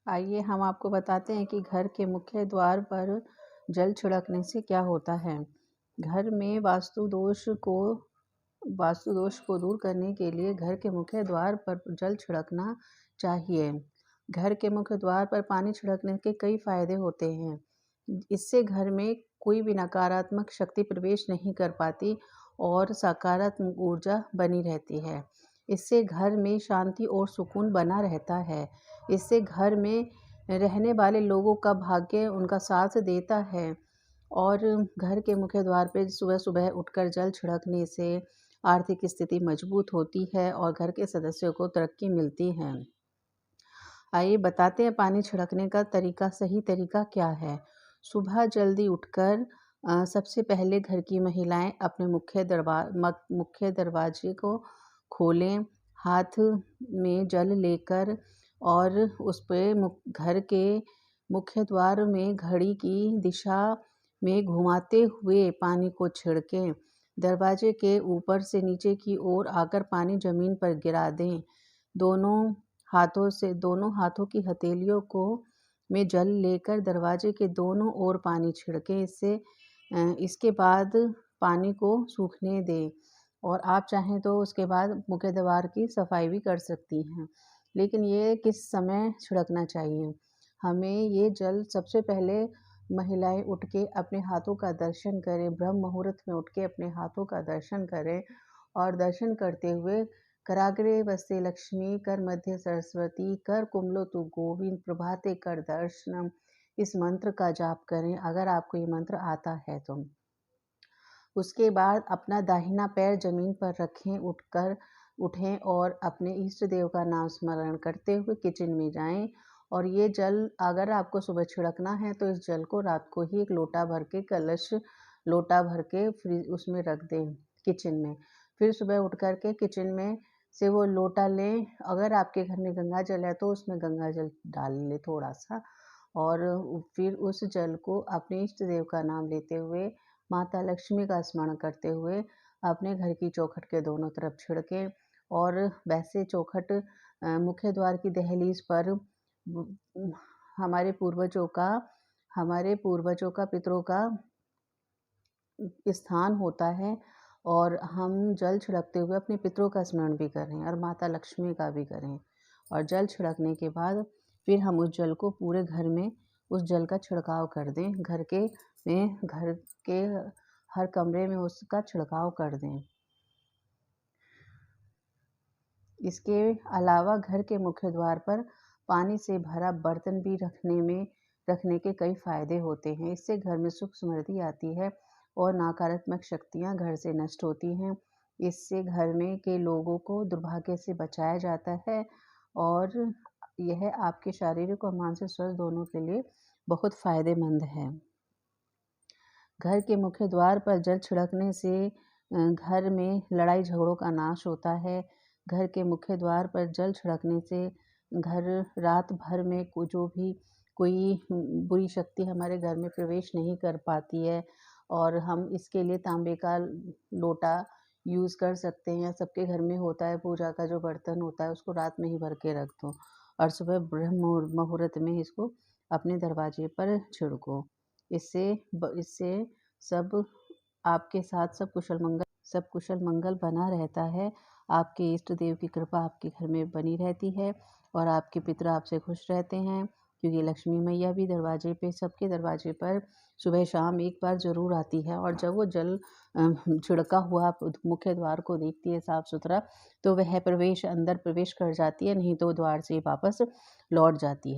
आइए हम आपको बताते हैं कि घर के मुख्य द्वार पर जल छिड़कने से क्या होता है। घर में वास्तु दोष को दूर करने के लिए घर के मुख्य द्वार पर जल छिड़कना चाहिए। घर के मुख्य द्वार पर पानी छिड़कने के कई फायदे होते हैं। इससे घर में कोई भी नकारात्मक शक्ति प्रवेश नहीं कर पाती और सकारात्मक ऊर्जा बनी रहती है। इससे घर में शांति और सुकून बना रहता है। इससे घर में रहने वाले लोगों का भाग्य उनका साथ देता है और घर के मुख्य द्वार पे सुबह-सुबह उठकर जल छिड़कने से आर्थिक स्थिति मजबूत होती है और घर के सदस्यों को तरक्की मिलती है। आइए बताते हैं पानी छिड़कने का सही तरीका क्या है। सुबह जल्दी उठकर सबसे पहले घर की महिलाएं अपने मुख्य दरवाजे को खोलें, हाथ में जल लेकर और उस पे घर के मुख्य द्वार में घड़ी की दिशा में घुमाते हुए पानी को छिड़कें। दरवाजे के ऊपर से नीचे की ओर आकर पानी ज़मीन पर गिरा दें। दोनों हाथों की हथेलियों को में जल लेकर दरवाजे के दोनों ओर पानी छिड़कें। इसके बाद पानी को सूखने दें और आप चाहें तो उसके बाद मुख्य द्वार की सफाई भी कर सकती हैं। लेकिन ये किस समय छिड़कना चाहिए? हमें ये जल सबसे पहले महिलाएं उठ के अपने हाथों का दर्शन करें, ब्रह्म मुहूर्त में उठ के अपने हाथों का दर्शन करें और दर्शन करते हुए कराग्रे वस्ते लक्ष्मी कर मध्य सरस्वती कर कुमलोतु गोविंद प्रभाते कर दर्शनम, इस मंत्र का जाप करें अगर आपको ये मंत्र आता है तो। उसके बाद अपना दाहिना पैर जमीन पर उठें और अपने इष्ट देव का नाम स्मरण करते हुए किचन में जाएं और ये जल अगर आपको सुबह छिड़कना है तो इस जल को रात को ही एक लोटा भर के फ्रिज उसमें रख दें किचन में। फिर सुबह उठ कर के किचन में से वो लोटा लें। अगर आपके घर में गंगा जल है तो उसमें गंगा जल डाल लें थोड़ा सा और फिर उस जल को अपने इष्ट देव का नाम लेते हुए माता लक्ष्मी का स्मरण करते हुए अपने घर की चौखट के दोनों तरफ छिड़कें और वैसे चौखट मुख्य द्वार की दहलीज पर हमारे पूर्वजों का पितरों का स्थान होता है और हम जल छिड़कते हुए अपने पितरों का स्मरण भी करें और माता लक्ष्मी का भी करें और जल छिड़कने के बाद फिर हम उस जल को पूरे घर में उस जल का छिड़काव कर दें। घर के हर कमरे में उसका छिड़काव कर दें। इसके अलावा घर के मुख्य द्वार पर पानी से भरा बर्तन भी रखने के कई फायदे होते हैं। इससे घर में सुख समृद्धि आती है और नकारात्मक शक्तियाँ घर से नष्ट होती हैं। इससे घर में के लोगों को दुर्भाग्य से बचाया जाता है और यह आपके शारीरिक और मानसिक स्वास्थ्य दोनों के लिए बहुत फायदेमंद है। घर के मुख्य द्वार पर जल छिड़कने से घर में लड़ाई झगड़ों का नाश होता है। घर के मुख्य द्वार पर जल छिड़कने से घर रात भर में कोई बुरी शक्ति हमारे घर में प्रवेश नहीं कर पाती है और हम इसके लिए तांबे का लोटा यूज़ कर सकते हैं। सबके घर में होता है, पूजा का जो बर्तन होता है उसको रात में ही भर के रख दो और सुबह ब्रह्म मुहूर्त में इसको अपने दरवाजे पर छिड़को। इससे सब आपके साथ सब कुशल मंगल बना रहता है। आपके इष्ट देव की कृपा आपके घर में बनी रहती है और आपके पितर आपसे खुश रहते हैं क्योंकि लक्ष्मी मैया भी सबके दरवाजे पर सुबह शाम एक बार ज़रूर आती है और जब वो जल छिड़का हुआ मुख्य द्वार को देखती है साफ सुथरा तो वह अंदर प्रवेश कर जाती है, नहीं तो द्वार से वापस लौट जाती है।